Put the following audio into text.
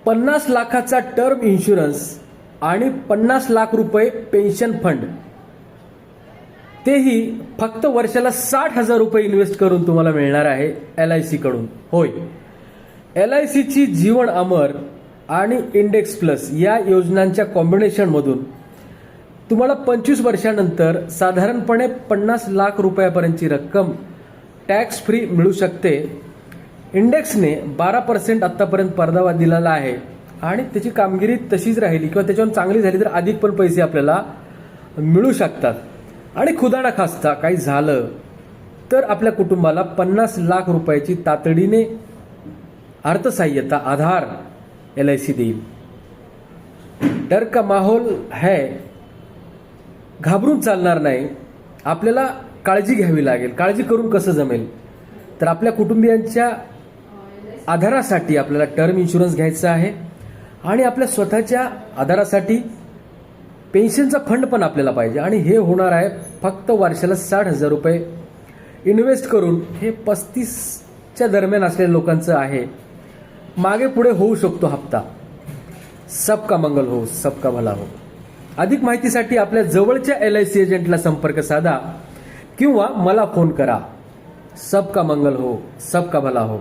50 लाखाचा term insurance आणि 50 लाख रुपये पेन्शन फंड, तेही फक्त वर्षाला 60,000 रुपये इन्व्हेस्ट करून तुम्हाला मिळणार आहे LIC कडून. होय, LIC ची जीवन अमर आणि इंडेक्स प्लस या योजनांच्या कॉम्बिनेशनमधून तुम्हाला 25 वर्षानंतर साधारणपणे 50 लाख रुपयापर्यंतची रक्कम टॅक्स फ्री मिळू शकते. इंडेक्सने 12% आत्तापर्यंत परतावा दिलेला आहे आणि त्याची कामगिरी तशीच राहिली किंवा त्याच्यावर चांगली झाली तर अधिक पण पैसे आपल्याला मिळू शकतात. आणि खुदाना खास्ता काही झालं तर आपल्या कुटुंबाला 50 लाख रुपयाची तातडीने अर्थसहाय्यता आधार LIC देईल. डर का माहोल है, घाबरून चालणार नाही. आपल्याला काळजी घ्यावी लागेल. काळजी करून कसं जमेल, तर आपल्या कुटुंबियांच्या आधारासाठी आपल्याला टर्म इन्शुरन्स घ्यायचा आहे आणि आपल्या स्वतःच्या आधारासाठी पेन्शनचा फंड पण आपल्याला पाहिजे. आणि हे होणार आहे फक्त वर्षाला 60,000 रुपये इन्व्हेस्ट करून. हे 35च्या दरम्यान असलेल्या लोकांचं आहे. मागे पुढे होऊ शकतो हप्ता. सबका मंगल हो, सबका भला हो. अधिक माहितीसाठी आपल्या जवळच्या LIC एजंटला संपर्क साधा किंवा मला फोन करा. सबका मंगल हो, सबका भला हो.